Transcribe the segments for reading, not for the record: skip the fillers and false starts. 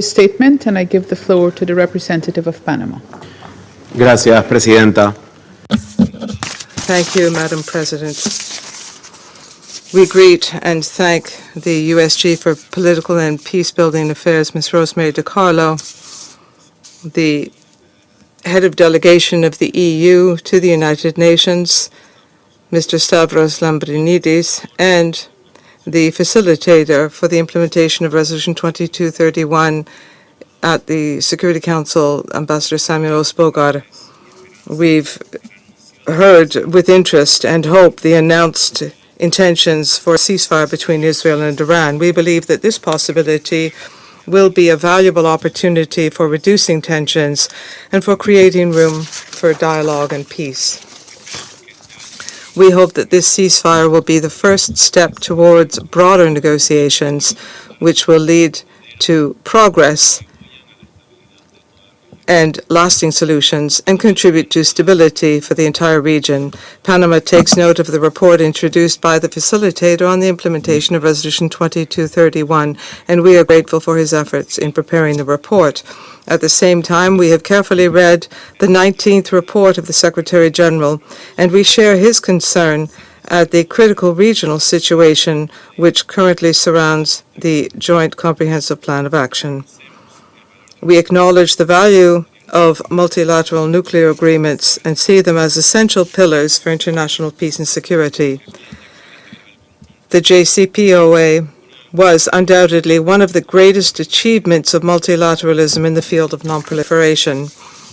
Statement, and I give the floor to the representative of Panama. Gracias, Presidenta. Thank you, Madam President. We greet and thank the USG for Political and Peace-Building Affairs, Ms. Rosemary DiCarlo, the head of delegation of the EU to the United Nations, Mr. Stavros Lambrinidis, and the facilitator for the implementation of Resolution 2231 at the Security Council, Ambassador Samuel Osbogar. We've heard with interest and hope the announced intentions for a ceasefire between Israel and Iran. We believe that this possibility will be a valuable opportunity for reducing tensions and for creating room for dialogue and peace. We hope that this ceasefire will be the first step towards broader negotiations, which will lead to progress and lasting solutions and contribute to stability for the entire region. Panama takes note of the report introduced by the facilitator on the implementation of Resolution 2231, and we are grateful for his efforts in preparing the report. At the same time, we have carefully read the 19th report of the Secretary General, and we share his concern at the critical regional situation which currently surrounds the Joint Comprehensive Plan of Action. We acknowledge the value of multilateral nuclear agreements and see them as essential pillars for international peace and security. The JCPOA was undoubtedly one of the greatest achievements of multilateralism in the field of nonproliferation.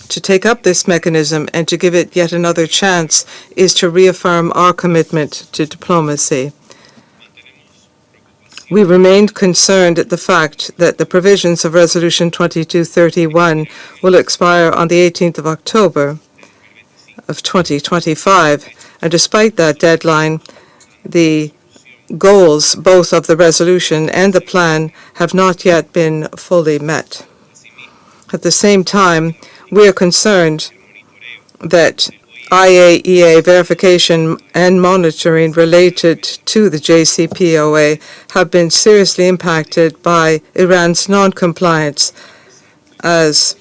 To take up this mechanism and to give it yet another chance is to reaffirm our commitment to diplomacy. We remained concerned at the fact that the provisions of Resolution 2231 will expire on the 18th of October of 2025, and despite that deadline, the goals both of the resolution and the plan have not yet been fully met. At the same time, we are concerned that IAEA verification and monitoring related to the JCPOA have been seriously impacted by Iran's non-compliance, as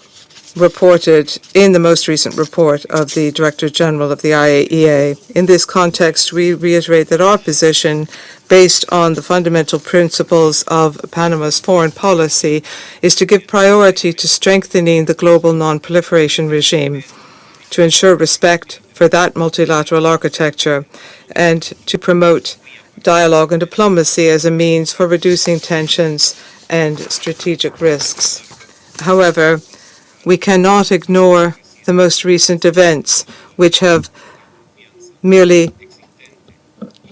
reported in the most recent report of the Director General of the IAEA. In this context, we reiterate that our position, based on the fundamental principles of Panama's foreign policy, is to give priority to strengthening the global non-proliferation regime, to ensure respect for that multilateral architecture, and to promote dialogue and diplomacy as a means for reducing tensions and strategic risks. However, we cannot ignore the most recent events, which have merely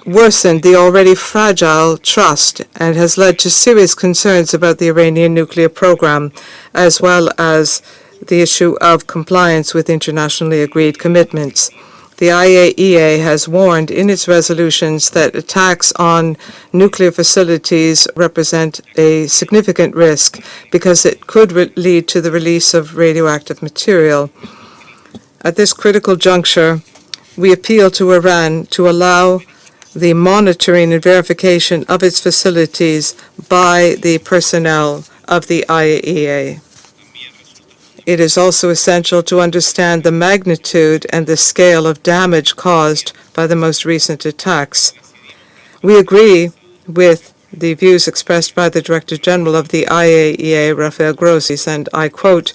worsened the already fragile trust and has led to serious concerns about the Iranian nuclear program, as well as the issue of compliance with internationally agreed commitments. The IAEA has warned in its resolutions that attacks on nuclear facilities represent a significant risk because it could lead to the release of radioactive material. At this critical juncture, we appeal to Iran to allow the monitoring and verification of its facilities by the personnel of the IAEA. It is also essential to understand the magnitude and the scale of damage caused by the most recent attacks. We agree with the views expressed by the Director General of the IAEA, Rafael Grossi, and I quote,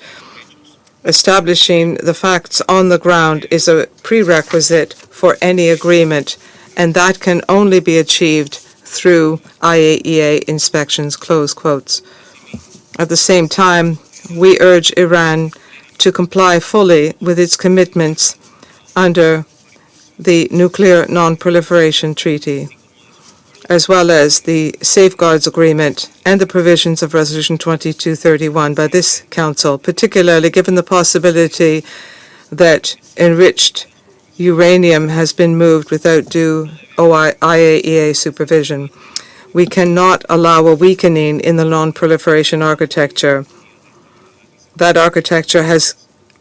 "Establishing the facts on the ground is a prerequisite for any agreement, and that can only be achieved through IAEA inspections," close quotes. At the same time, we urge Iran to comply fully with its commitments under the Nuclear Non-Proliferation Treaty, as well as the Safeguards Agreement and the provisions of Resolution 2231 by this Council, particularly given the possibility that enriched uranium has been moved without due IAEA supervision. We cannot allow a weakening in the non-proliferation architecture. That architecture has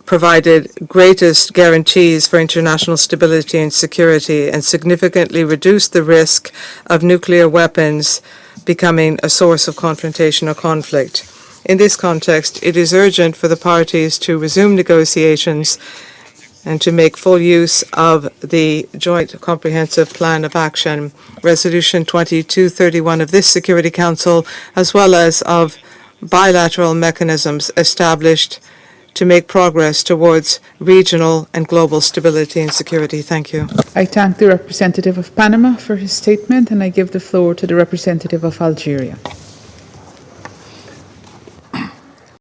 provided greatest guarantees for international stability and security and significantly reduced the risk of nuclear weapons becoming a source of confrontation or conflict. In this context, it is urgent for the parties to resume negotiations and to make full use of the Joint Comprehensive Plan of Action, Resolution 2231 of this Security Council, as well as of bilateral mechanisms established to make progress towards regional and global stability and security. Thank you. I thank the representative of Panama for his statement, and I give the floor to the representative of Algeria.